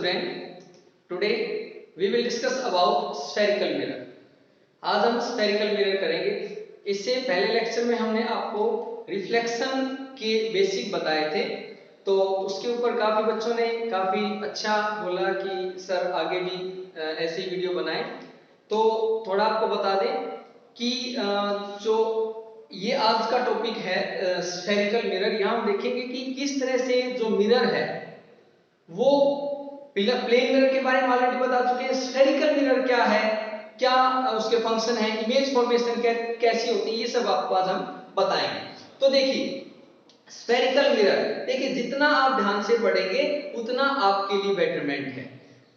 student, today we will discuss about spherical mirror. आज हम spherical mirror करेंगे। इससे पहले लेक्चर में हमने आपको रिफ्लेक्शन के बेसिक बताए थे, तो उसके ऊपर काफी बच्चों ने काफी अच्छा बोला कि सर आगे भी ऐसी वीडियो बनाएं। तो थोड़ा आपको बता दें कि जो ये आज का टॉपिक है स्फेरिकल मिरर। यहाँ हम देखेंगे कि किस तरह से जो मिरर है वो प्लेन मिरर के बारे में ऑलरेडी बता चुके हैं। स्फेरिकल मिरर क्या है, क्या उसके फंक्शन है, इमेज फॉर्मेशन कैसी होती है, ये सब आपको आज हम बताएंगे। तो देखिए स्फेरिकल मिरर, देखिए जितना आप ध्यान से पढ़ेंगे उतना आपके लिए बेटरमेंट है।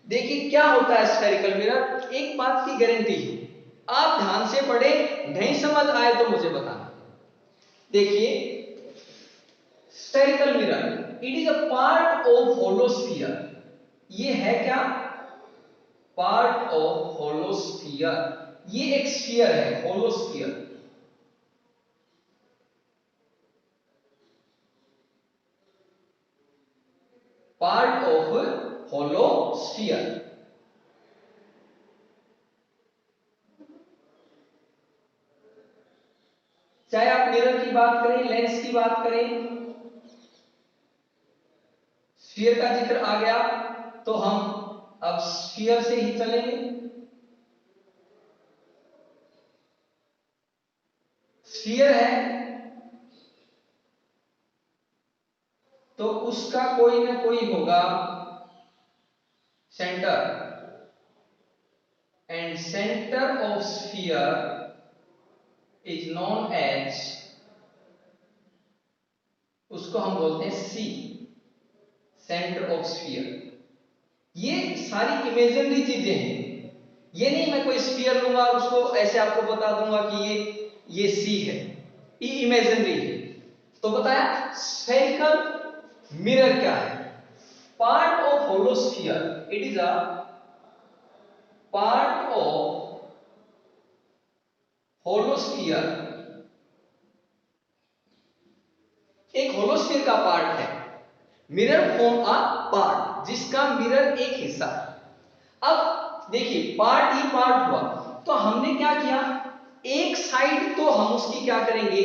देखिए क्या होता है स्फेरिकल मिरर, एक बात की गारंटी है, आप ध्यान से पढ़े, नहीं समझ आए तो मुझे बताना। देखिए spherical mirror it is a part of hollow sphere. ये है क्या? Part of hollow sphere. ये एक स्फीयर है, hollow sphere. Part of hollow sphere. चाहे आप मिरर की बात करें, लेंस की बात करें, स्फीयर का जिक्र आ गया तो हम अब स्फीयर से ही चलेंगे। स्फीयर है तो उसका कोई ना कोई होगा centre, and centre of sphere is known as, उसको हम बोलते हैं सी, सेंटर ऑफ स्फीयर। ये सारी इमेजिनरी चीजें हैं, ये नहीं मैं कोई स्फीयर लूंगा और उसको ऐसे आपको बता दूंगा कि ये सी है, ये इमेजिनरी है। तो बताया स्फेरिकल मिरर क्या है? Part of hollow sphere, it is a part of hollow sphere. एक होलो स्फीयर का पार्ट है, मिरर फॉर्म अ पार्ट, जिसका मिरर एक हिस्सा है। अब देखिए पार्ट ही पार्ट हुआ, तो हमने क्या किया, एक साइड तो हम उसकी क्या करेंगे,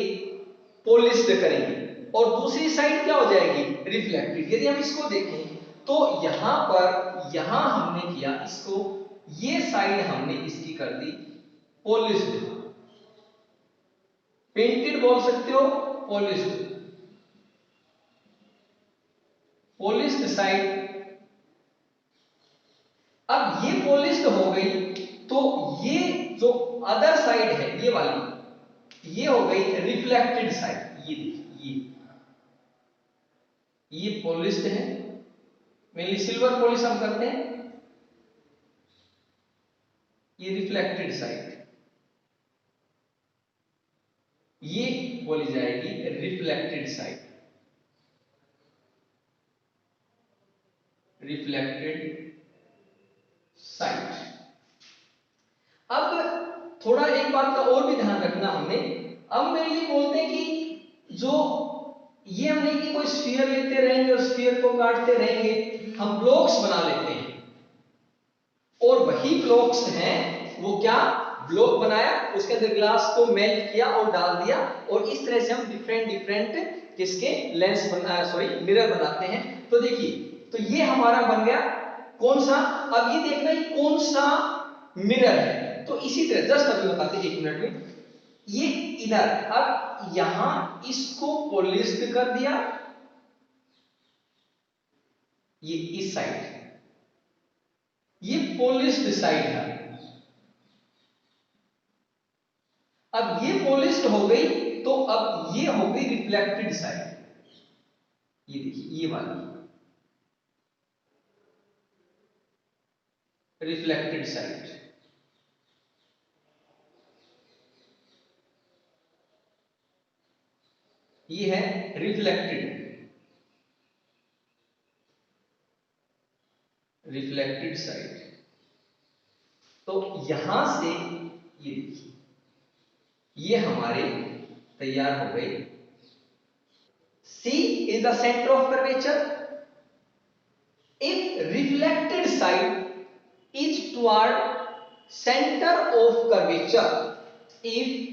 पॉलिश्ड करेंगे, और दूसरी साइड क्या हो जाएगी, रिफ्लेक्टेड। यदि हम इसको देखें तो यहां पर, यहां हमने किया इसको, ये साइड हमने इसकी कर दी पॉलिश्ड, पेंटेड बोल सकते हो, पॉलिश्ड, पॉलिश्ड साइड। अब ये पॉलिश्ड हो गई तो ये जो अदर साइड है, ये वाली, ये हो गई रिफ्लेक्टेड साइड। ये देखिए ये पॉलिश्ड है, मेनली सिल्वर पॉलिश हम करते हैं, ये रिफ्लेक्टेड साइड, ये बोली जाएगी रिफ्लेक्टेड साइड, रिफ्लेक्टेड साइड। अब थोड़ा एक बात का और भी ध्यान रखना हमने, अब मेनली बोलते हैं कि जो ये हम नहीं कि कोई स्फीयर लेते रहेंगे और स्फीयर को काटते रहेंगे, हम ब्लॉक्स बना लेते हैं, और वही ब्लॉक्स हैं वो क्या, ब्लॉक बनाया, उसके अंदर ग्लास को मेल्ट किया और डाल दिया, और इस तरह से हम डिफरेंट डिफरेंट किसके लेंस मिरर बनाते हैं। तो देखिए, तो ये हमारा बन गया कौन सा, अब ये देखना ये कौन सा मिरर है। तो इसी तरह जस्ट अभी बताते हैं, 1 मिनट में, ये इधर, अब यहां इसको पॉलिश्ड कर दिया, ये इस साइड, ये पॉलिश्ड साइड है। अब ये पॉलिश्ड हो गई तो अब ये हो गई रिफ्लेक्टेड साइड, ये देखिए ये वाली रिफ्लेक्टेड साइड। ये है रिफ्लेक्टेड, रिफ्लेक्टेड साइड। तो यहां से ये देखिए, ये हमारे तैयार हो गए। C is the center of curvature if reflected side is toward center of curvature, if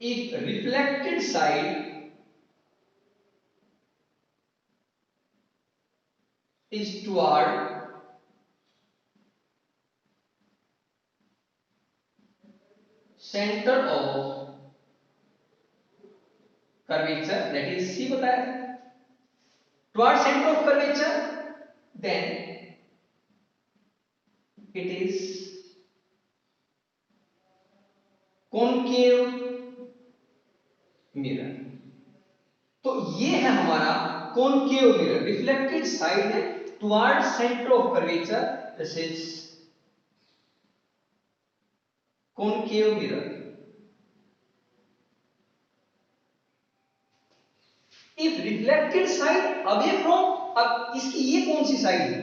reflected side is toward center of curvature, that is C बताया था, toward center of curvature, then it is concave mirror. तो ये है हमारा concave mirror, reflected side है toward centre of curvature, this is concave mirror. If reflected side away from, अब इसकी ये कौन सी साइड है,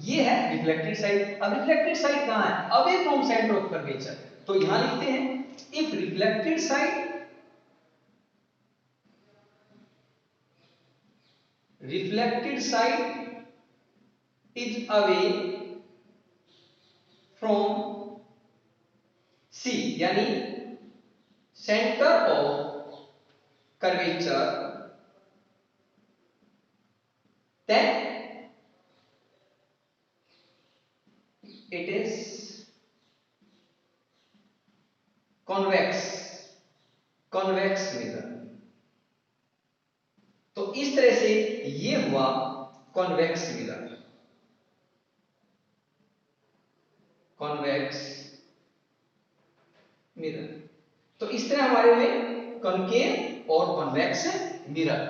ये है रिफ्लेक्टेड साइड। अब रिफ्लेक्टेड साइड कहां है, away from centre of curvature, तो यहां लिखते हैं if reflected side is away from C, यानी centre of curvature, then it is convex mirror. तो इस तरह से ये हुआ कॉन्वेक्स मिरर, कॉन्वेक्स मिरर। तो इस तरह हमारे में कॉनकेव और convex mirror,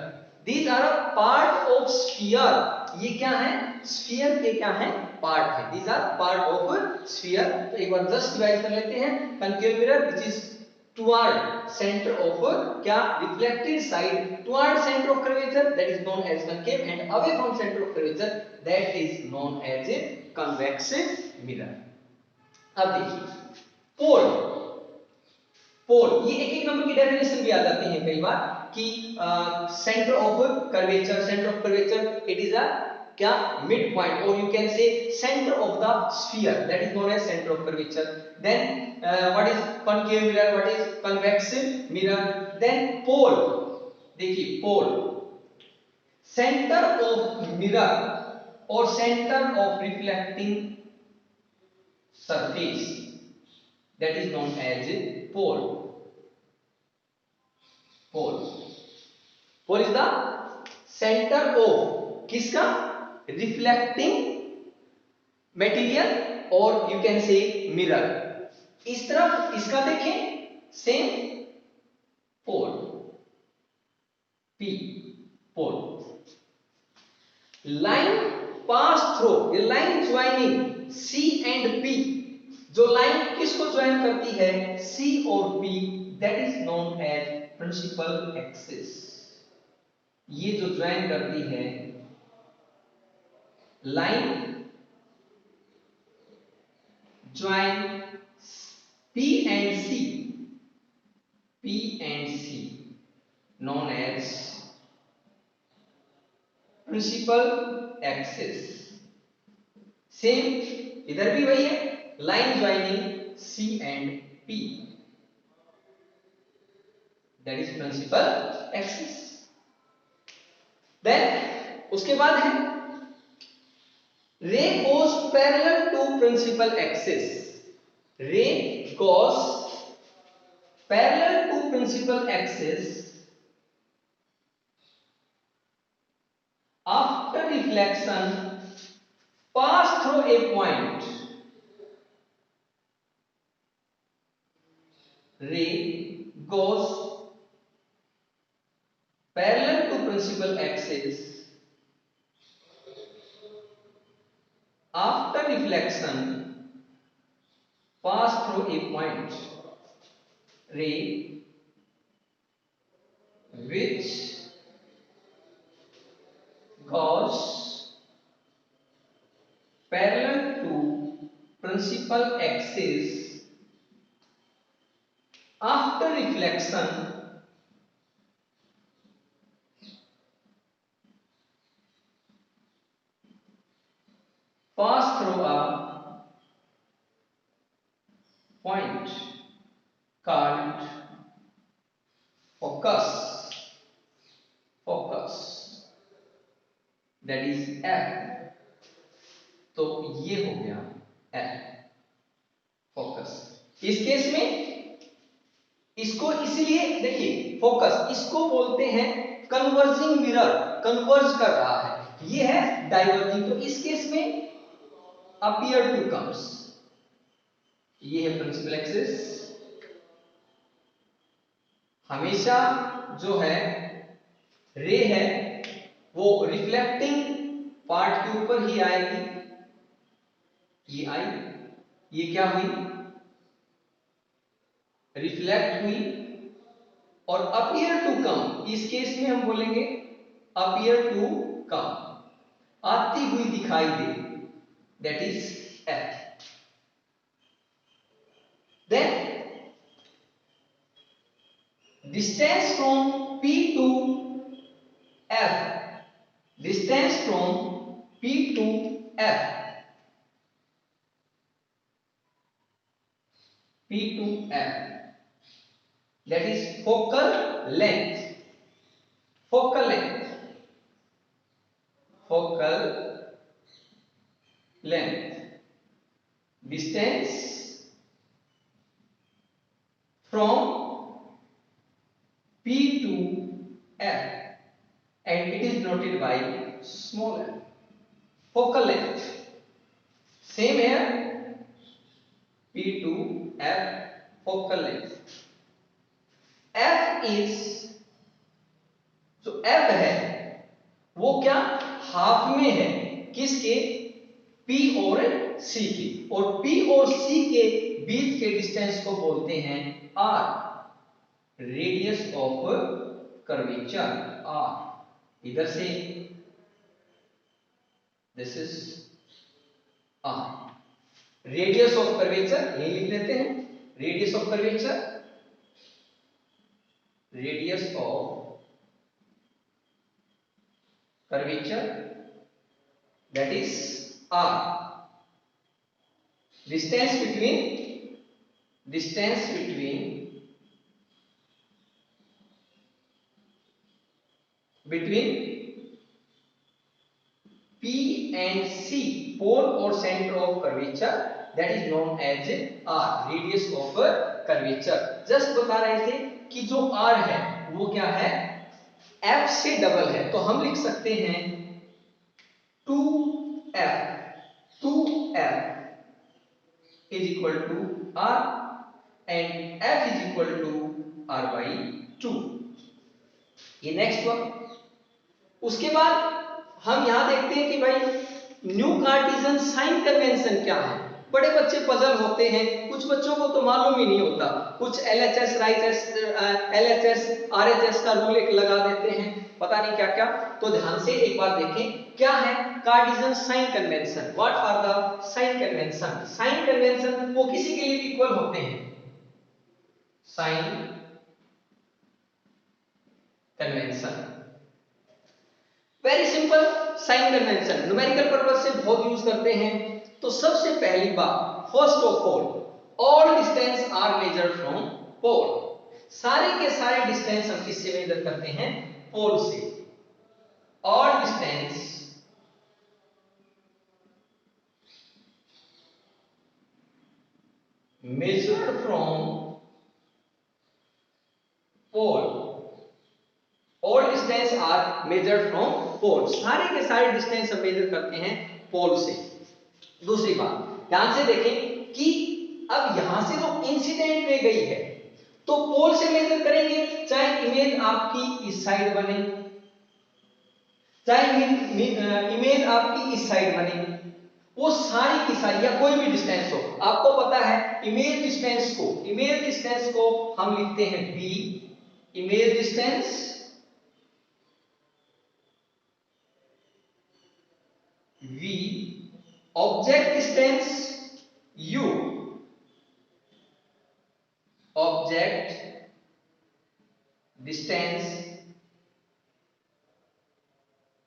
these are a part of sphere. ये क्या है, स्फीयर के क्या है, पार्ट है, these are part of sphere. तो एक बार जस्ट डिवाइड कर लेते हैं, concave mirror which is toward center of क्या, reflected side toward center of curvature, that is known as concave, and away from center of curvature, that is known as a convex mirror। अब देखिए पोल, पोल ये एक एक number की definition भी आ जाती है कई बार कि centre of curvature, centre of curvature it is a क्या, मिड पॉइंट, और you can say centre of the sphere, that is known as centre of curvature. Then what is concave mirror, what is convex mirror, then pole. देखिए pole, centre of mirror और centre of reflecting surface, that is known as pole. Pole, pole is the centre of किसका, reflecting material और you can से mirror. इस तरफ इसका देखें same pole, P pole. Line pass through, ये line joining C and P, जो line किसको ज्वाइन करती है, सी और P, that is known as principal axis. ये जो ज्वाइन करती है line join P and C, P and C known as principal axis। Same इधर भी वही है, line joining C and P, that is principal axis। then उसके बाद है ray goes parallel to principal axis, ray goes parallel to principal axis after reflection pass through a point, ray goes parallel to principal axis after reflection pass through a point, ray which goes parallel to principal axis after reflection pass through a point called focus, focus, that is F. तो ये हो गया F, focus. इस case में इसको इसीलिए देखिए focus, इसको बोलते हैं कन्वर्जिंग मिरर, कन्वर्ज कर रहा है, ये है डाइवर्जिंग। तो इस केस में अपीयर टू कम्स, ये है प्रिंसिपल एक्सिस। हमेशा जो है रे है वो रिफ्लेक्टिंग पार्ट के ऊपर ही आएगी, ये आई, ये क्या हुई, रिफ्लेक्ट हुई, और अपीयर टू कम, इस केस में हम बोलेंगे अपीयर टू कम, आती हुई दिखाई दे, that is F. Then distance from P to F, distance from P to F, P to F, that is focal length, focal length, focal length, distance from P to F, and it is noted by small f, focal length, same here, P to F, focal length। F is, जो F है वो क्या half में है, किसके, P और C के, और P और C के बीच के डिस्टेंस को बोलते हैं R, radius of curvature R। इधर से this is R, radius of curvature ये लिख लेते हैं, radius of curvature, radius of curvature, that is R, distance between P and C, pole or center of curvature, that is known as R, radius of curvature। Just बता रहे थे कि जो R है वो क्या है, F से डबल है, तो हम लिख सकते हैं 2F, 2F is equal to R and F is equal to R by 2। ये नेक्स्ट हुआ। उसके बाद हम यहां देखते हैं कि भाई न्यू कार्टेशियन साइन कन्वेंशन क्या है। बड़े बच्चे पजल होते हैं, कुछ बच्चों को तो मालूम ही नहीं होता, कुछ एलएचएस एलएचएस आरएचएस का रूल एक लगा देते हैं, पता नहीं क्या क्या। तो ध्यान से एक बार देखें क्या है Cartesian sign convention, what are the sign convention. Sign convention वो किसी के लिए इक्वल होते हैं, sign convention very simple. Sign convention numerical purpose से बहुत यूज करते हैं। तो सबसे पहली बात, first of all distance are measured from pole. सारे के सारे डिस्टेंस हम किससे मेजर करते हैं, पोल से। All distance measured from pole, all distance are measured from pole. सारे के सारे डिस्टेंस हम मेजर करते हैं पोल से। दूसरी बात ध्यान से देखें कि अब यहां से जो इंसिडेंट रे गई है तो पोल से मेजर करेंगे, चाहे इमेज आपकी इस साइड बने, चाहे इमेज आपकी इस साइड बने, वो सारी की सारी या कोई भी डिस्टेंस हो। आपको पता है इमेज डिस्टेंस को हम लिखते हैं b, image distance v, object distance u, object distance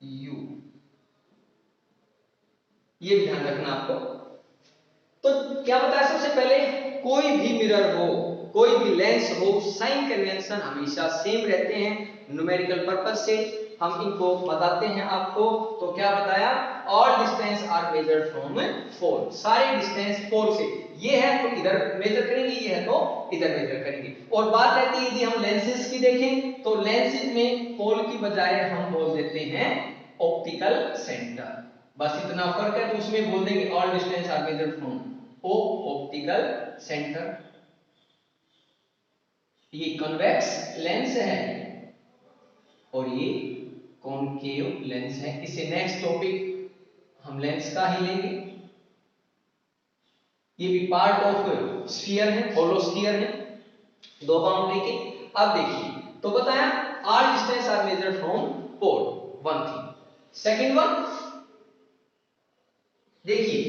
u। ये भी ध्यान रखना आपको। तो क्या बताया सबसे पहले, कोई भी मिरर हो, कोई भी लेंस हो, साइन कन्वेंशन हमेशा सेम रहते हैं। न्यूमेरिकल पर्पस से हम इनको बताते हैं आपको। तो क्या बताया, all distance are measured from 4, सारे डिस्टेंस 4 से, ये है तो इधर मेजर करेंगे, ये है तो इधर मेजर करेंगे। और बात रहती है यदि हम लेंसेज की देखें तो लेंसेज में पोल की बजाय हम बोल देते हैं ऑप्टिकल सेंटर, बस इतना फर्क है। तो उसमें बोल देंगे all distance are measured from O optical centre. ये कन्वेक्स लेंस है और ये कॉनकेव लेंस है। इससे नेक्स्ट टॉपिक हम लेंस का ही लेंगे। ये भी पार्ट ऑफ स्फीयर है, होलो स्फीयर है, दो बाउंड्री के। अब देखिए, तो बताया all distance are measured from pole, one thing. Second one देखिए,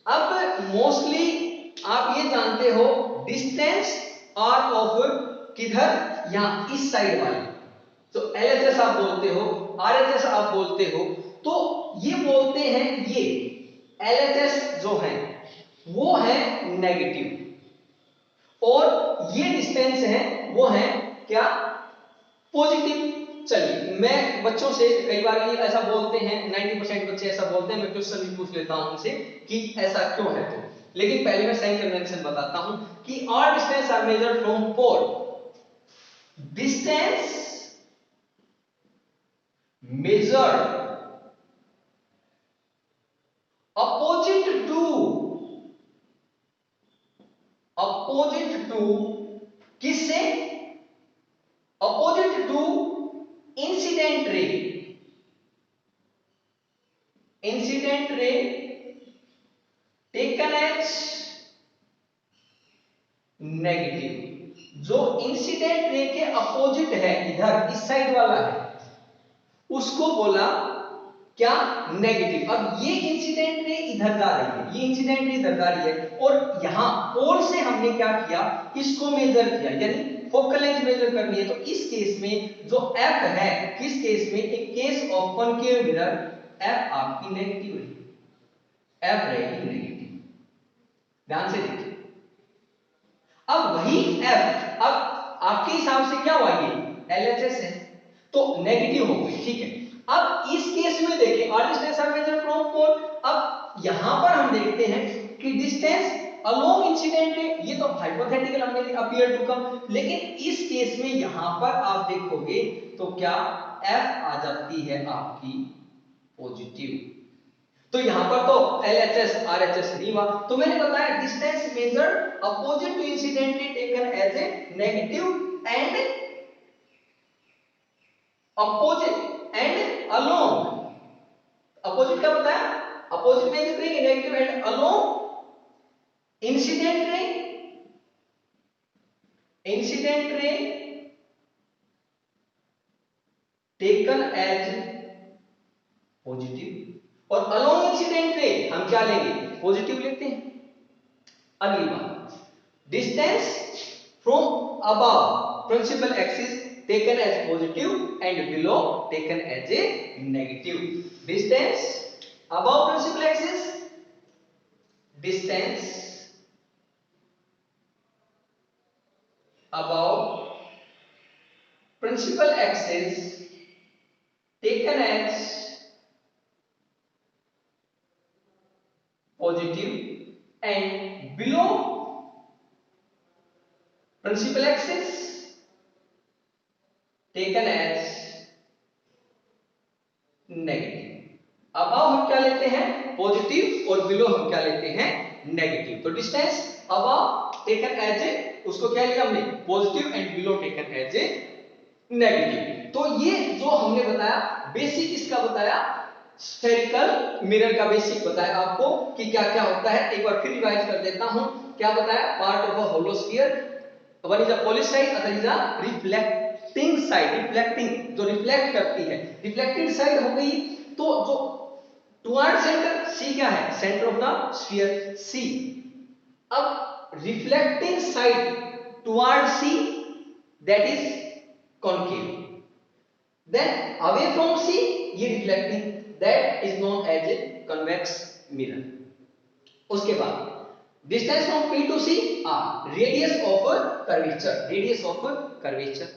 अब मोस्टली आप ये जानते हो डिस्टेंस आर ऑफ किधर, यहां इस साइड वाले, तो एलएचएस आप बोलते हो, आरएचएस आप बोलते हो। तो ये बोलते हैं, ये एलएचएस जो है वो है नेगेटिव और ये डिस्टेंस है वो है क्या, पॉजिटिव। चलिए, मैं बच्चों से कई बार ये ऐसा बोलते हैं, 90% बच्चे ऐसा बोलते हैं, मैं क्वेश्चन भी पूछ लेता हूं उनसे कि ऐसा क्यों है। तो लेकिन पहले मैं साइन कन्वेंशन बताता हूं कि all distance are measured from pole, distance measured opposite to किससे, opposite to incident ray taken as negative. जो इंसिडेंट रे के अपोजिट है, इधर इस साइड वाला है, उसको बोला क्या, नेगेटिव। अब ये इंसिडेंट रे इधर जा रही है, ये इंसिडेंट रे इधर जा रही है और यहां पोल से हमने क्या किया, इसको मेजर किया, यानी फोकल लेंथ मेजर करनी है। तो इस केस में जो एफ है, किस केस में, एक case of concave mirror, F आपकी नेगेटिव है, एफ रहेगी नेगेटिव। ध्यान से देखिए, अब वही एफ अब आपके हिसाब से क्या हुआ, ये एलएचएस है तो नेगेटिव हो गई, ठीक है। अब इस केस में देखें, all distance are measured from pole. अब यहां पर हम देखते हैं कि डिस्टेंस अलोंग इंसिडेंट रे, ये तो हाइपोथेटिकल हमने अपीयर टू कम, लेकिन इस केस में यहां पर आप देखोगे तो क्या एफ आ जाती है आपकी पॉजिटिव। तो यहां पर तो एलएचएस आरएचएस नहीं हुआ। तो मैंने बताया distance measured opposite to incident ray taken as a negative and opposite and along. Opposite क्या बताया, अपोजिट में करेंगे negative and along incident ray, incident ray taken as positive. और अलोंग इंसिडेंट रे हम क्या लेंगे, पॉजिटिव लेते हैं। अगली बात, distance from above principal axis taken as positive and below taken as a negative. Distance above principal axis, distance above principal axis taken as positive and below principal axis taken as negative. अब हम क्या लेते हैं, positive, और below हम क्या लेते हैं, नेगेटिव। तो डिस्टेंस अब टेकन एज ए, उसको क्या लिया हमने, positive, and below taken as a negative. तो ये जो हमने बताया बेसिक, इसका बताया स्फेरिकल मिरर का बेसिक बताया आपको कि क्या क्या होता है। एक बार फिर रिवाइज कर देता हूं, क्या बताया, part of a hollow sphere, one is a polish side, other is a reflecting side, reflecting जो रिफ्लेक्ट करती है, रिफ्लेक्टेड साइड हो गई। तो जो टुवर्ड सेंटर, सी क्या है, centre of the sphere, C. अब reflecting side toward C, that is concave, then away from C, ये reflecting, that is known as a convex mirror. उसके बाद distance from P to C R, radius of curvature, radius of curvature.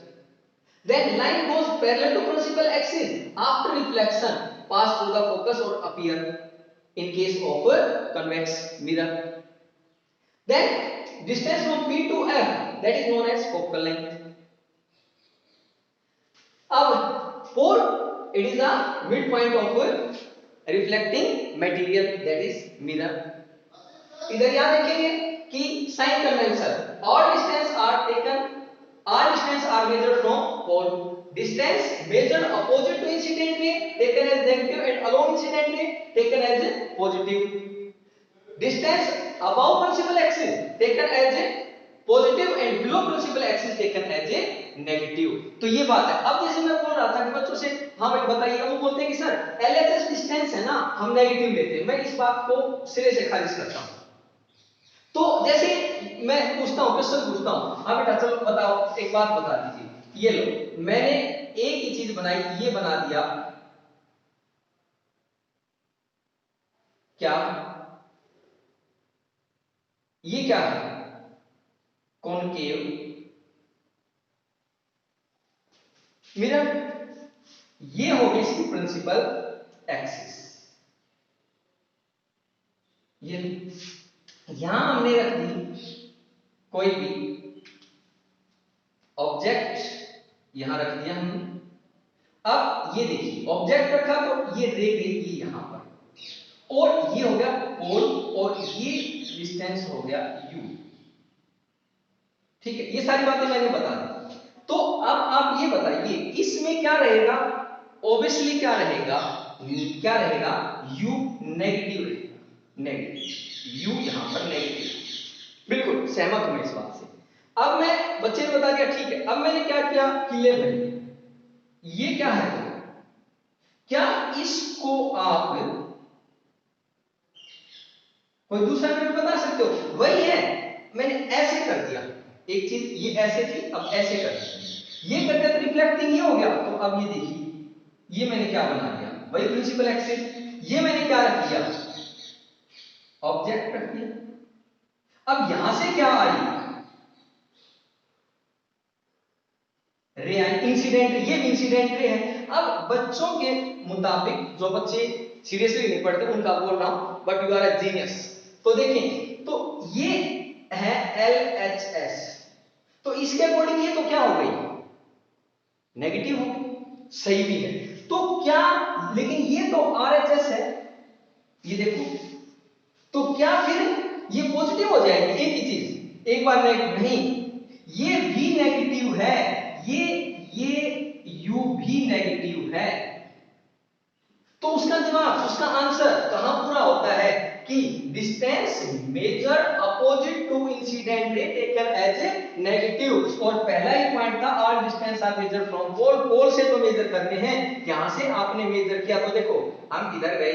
Then line goes parallel to principal axis after reflection pass through the focus or appear in case of convex mirror. Then distance from P to F, that is known as focal length. अब pole, it is a midpoint of reflecting material, that is mirror. इधर याद रखेंगे कि sign convention, all distance are taken, all distance are measured from pole. Distance measured opposite to incident ray taken as negative and along incident ray taken as positive. Distance above principal axis taken as a positive and below principal axis taken as a negative. तो ये बात है। अब जैसे मैं बोल रहा था कि बच्चों से हाँ भाई बताइए, वो बोलते हैं कि सर LHS डिस्टेंस है ना, हम नेगेटिव लेते हैं। मैं इस बात को सिरे से खारिज करता हूँ। तो जैसे मैं पूछता हूँ, क्वेश्चन पूछता हूँ, हाँ बेटा चलो बताओ, एक बात बता दीजिए, ये लो मैंने एक ही चीज बनाई, ये बना दिया, क्या ये क्या है? Concave mirror. ये होगी इसकी प्रिंसिपल एक्सिस। ये यहां हमने रख दी कोई भी ऑब्जेक्ट, यहां रख दिया हमने। अब ये देखिए ऑब्जेक्ट रखा तो ये रे गई ये यहां पर, और ये हो गया पोल, और ये डिस्टेंस हो गया u। ठीक है, ये सारी बातें मैंने बता दी। तो अब आप ये बताइए इसमें क्या रहेगा? ऑब्वियसली क्या रहेगा? क्या रहेगा? u नेगेटिव रहेगा, नेगेटिव u यहां पर नेगेटिव। बिल्कुल सहमत हूं मैं इस बात से। अब मैं बच्चे ने बता दिया, ठीक है। अब मैंने क्या किया कि ले भाई ये क्या है, क्या इसको आप कोई दूसरा मेरे बता सकते हो? वही है, मैंने ऐसे कर दिया एक चीज, ये ऐसे थी अब ऐसे कर दी, ये करके तो रिफ्लेक्टिंग ये हो गया। तो अब ये देखिए ये मैंने क्या बना दिया, वही प्रिंसिपल एक्सिस। ये मैंने क्या रख दिया? ऑब्जेक्ट रख दिया। अब यहां से क्या आई? रे आई, इंसिडेंट, ये इंसिडेंट रे है। अब बच्चों के मुताबिक, जो बच्चे सीरियसली नहीं पढ़ते उनका बोल रहा हूं, but you are a genius. तो देखें, तो ये है LHS, तो इसके अकॉर्डिंग ये तो क्या हो गई? नेगेटिव हो गई, सही भी है। तो क्या, लेकिन ये तो RHS है, ये देखो, तो क्या फिर ये पॉजिटिव हो जाएगी? एक ही चीज, एक बार नेगेटिव नहीं, ये भी नेगेटिव है, ये u भी नेगेटिव है। तो उसका जवाब, उसका आंसर कहां पूरा होता है कि distance measure opposite to incident ray taken as a negative. और पहला ही पॉइंट था R distance R measure from pole, pole से तो मेजर करने हैं, यहां से आपने मेजर किया तो देखो हम किधर गए,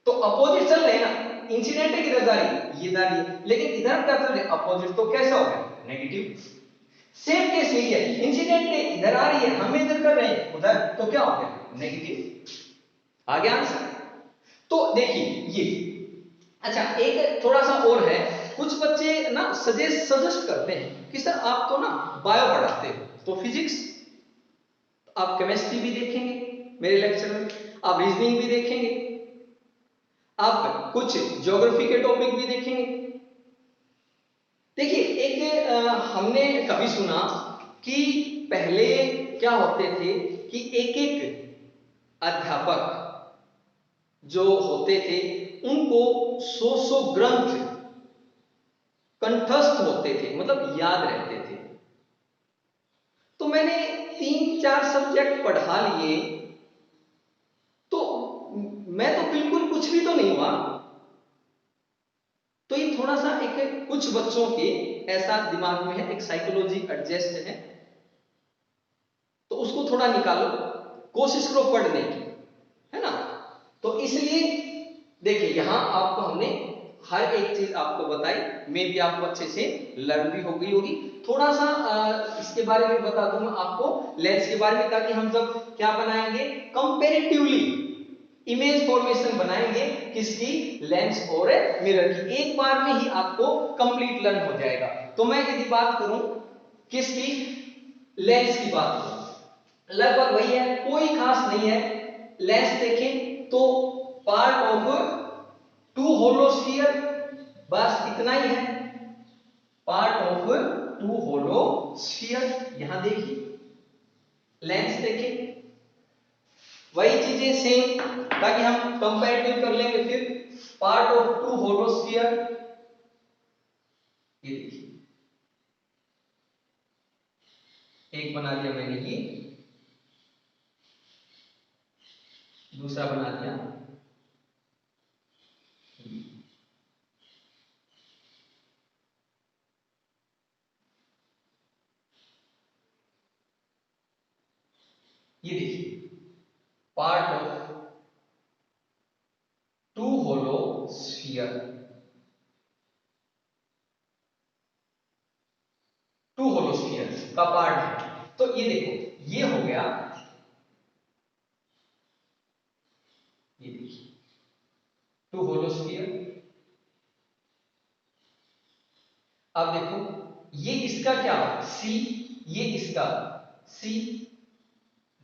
तो अपोजिट चल रहे ना, इंसिडेंट किधर जा रही, ये जा रही है, लेकिन इधर क्या चल रहे अपोजिट, तो कैसा हो गया? नेगेटिव। सेम केस यही है, इंसिडेंट रे इधर आ रही है, हम मेजर कर रहे हैं उधर, तो क्या हो गया? नेगेटिव। आ गया आंसर? तो देखिए ये, अच्छा एक थोड़ा सा और है, कुछ बच्चे ना सजेस्ट करते हैं कि सर आप तो ना बायो पढ़ाते हो, तो फिजिक्स, आप केमिस्ट्री भी देखेंगे मेरे लेक्चर में, आप रीजनिंग भी देखेंगे, आप कुछ ज्योग्राफी के टॉपिक भी देखेंगे। देखिए एक हमने कभी सुना कि पहले क्या होते थे कि एक एक अध्यापक जो होते थे उनको 100 ग्रंथ कंठस्थ होते थे, मतलब याद रहते थे। तो मैंने 3-4 सब्जेक्ट पढ़ा लिए, तो मैं तो बिल्कुल कुछ भी तो नहीं हुआ। तो ये थोड़ा सा एक कुछ बच्चों के ऐसा दिमाग में है, एक साइकोलॉजी एडजस्ट है, तो उसको थोड़ा निकालो, कोशिश करो पढ़ने की, है ना। तो इसलिए देखिए यहां आपको हमने हर एक चीज आपको बताई, मे भी आपको अच्छे से लर्न भी हो गई होगी। थोड़ा सा इसके बारे में बता दूं मैं आपको, लेंस के बारे में, ताकि हम जब क्या बनाएंगे कंपैरेटिवली इमेज फॉर्मेशन बनाएंगे कि किसकी, लेंस और मिरर की। एक बार में ही आपको कंप्लीट लर्न हो जाएगा। तो मैं यदि बात करूं किसकी, लेंस की बात करूं, लगभग वही है, कोई खास नहीं है। लेंस देखें तो part of two hollow sphere, बस इतना ही है, part of two hollow sphere. यहां देखिए लेंस देखें, वही चीजें सेम, ताकि हम कंपैरेटिव कर लेंगे फिर। Part of two hollow sphere, ये देखिए एक बना दिया मैंने, ये दूसरा बना दिया, ये देखिए part of two hollow sphere, two hollow sphere का पार्ट है। तो ये देखो ये हो गया, ये देखिए टू होलो स्फीयर। अब देखो ये इसका क्या, सी, ये इसका सी,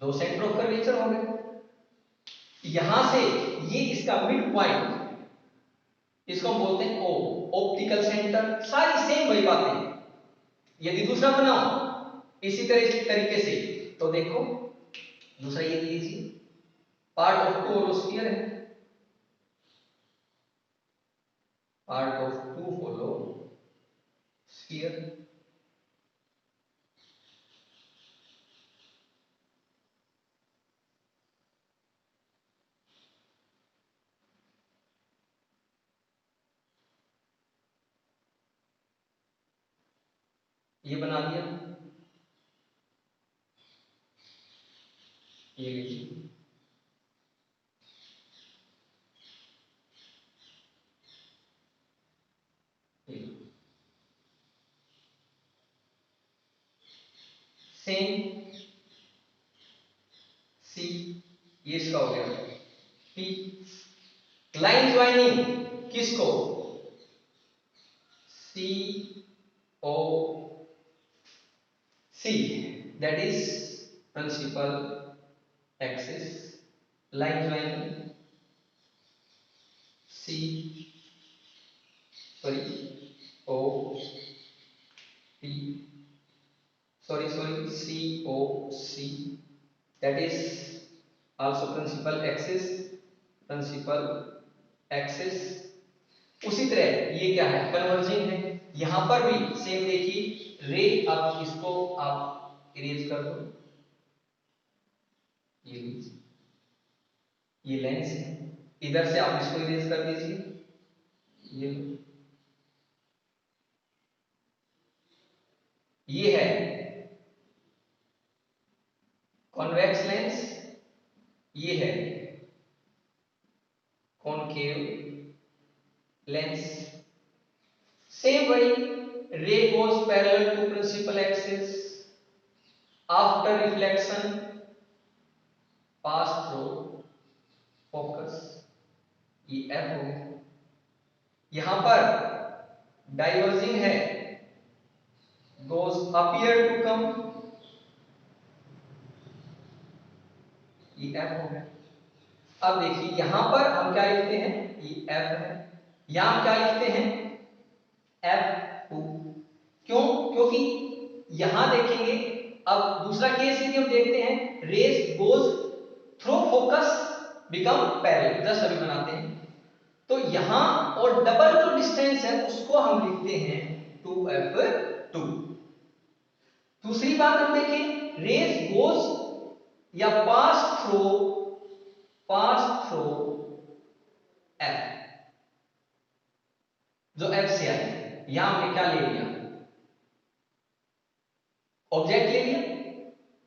दो सेंटर ऑफ कर्वेचर हो गए। यहां से ये इसका मिड पॉइंट, इसको हम बोलते हैं ओ, ऑप्टिकल सेंटर। सारी सेम वही बातें। यदि दूसरा बनाओ इसी तरीके से, तो देखो दूसरा ये लीजिए, part of two hollow sphere है, part of two hollow sphere. ये बना दिया, ये लीजिए, सेम सी, ये इसका हो गया पी। लाइन ज्वाइनिंग किसको, C O C, that is principal axis. Line joining C, sorry O P, sorry C O C, that is also principal axis, principal axis. उसी तरह ये क्या है, कन्वर्जिंग है। यहां पर भी सेम देखिए रे, अब इसको आप इरेज कर दो, ये लीजिए, ये लेंस है, इधर से आप इसको इरेज कर दीजिए, ये है कॉन्वेक्स लेंस, ये है कॉनकेव लेंस। सेम वही, ray goes parallel to principal axis, after reflection pass through focus, ये एफ हो गया। यहां पर डाइवर्जिंग है, गोज अपीयर टू कम, ये एफ हो गया। अब देखिए यहां पर हम क्या लिखते हैं, ये एफ है, यहां हम क्या लिखते हैं, F2। क्यों, क्योंकि यहां देखेंगे, अब दूसरा केस यदि हम देखते हैं, rays goes through focus become parallel, just अभी बनाते हैं। तो यहां और डबल जो डिस्टेंस है उसको हम लिखते हैं 2f2। दूसरी बात हम देखें, रेज गोज या पास थ्रू एफ, जो एफ से आई, यहां हमने क्या ले लिया, ऑब्जेक्ट ले लिया।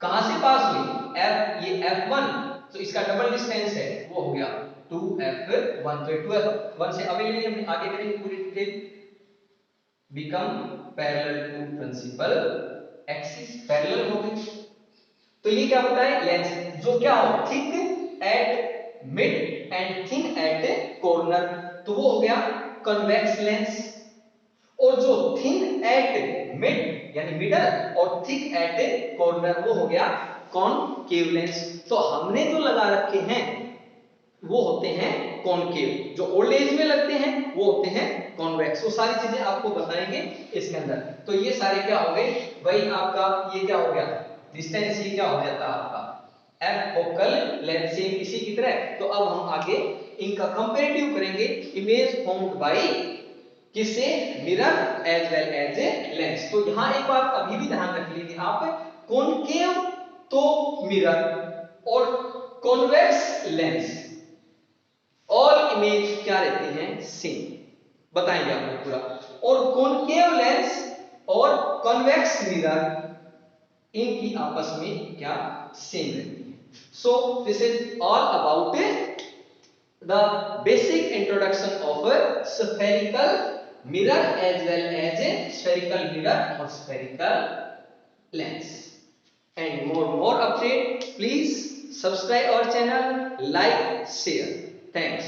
कहां से पास हुई, एफ, ये F1, तो इसका डबल डिस्टेंस है, वो हो गया 2f1। तो 2f1 से अभी ले लिया हमने, आगे करेंगे पूरी detail. Become parallel to principal axis, parallel हो गई। तो ये क्या होता है, लेंस जो क्या हो, thick at mid and thin at corner, तो वो हो गया कॉन्वेक्स लेंस। और जो थिन एट मिड यानी मिडल और थिक एट कॉर्नर वो हो गया कॉनकेव लेंस। तो हमने जो लगा रखे हैं वो होते हैं कॉनकेव, जो ओल्ड एज में लगते हैं वो होते हैं कॉन्वेक्स। वो सारी चीजें आपको बताएंगे इसके अंदर। तो ये सारे क्या हो गए भाई, आपका ये क्या हो गया डिस्टेंस, ये क्या हो जाता है आपका एफ फोकल लेंथ, सेम इसी की तरह। तो अब हम आगे इनका कंपैरेटिव करेंगे, इमेज फॉर्म्ड बाय किससे, mirror as well as a lens. तो यहां एक बात अभी भी ध्यान रख लीजिए आप, कॉनकेव तो मिरर और कॉन्वेक्स लेंस, ऑल इमेज क्या रहती हैं सेम, बताएंगे आपको पूरा। और कॉनकेव लेंस और कॉन्वेक्स मिरर इनकी आपस में क्या सेम रहती है। So this is all about the basic introduction of a spherical mirror as well as a spherical mirror or spherical lens. And more update, please subscribe our channel, like, share. Thanks.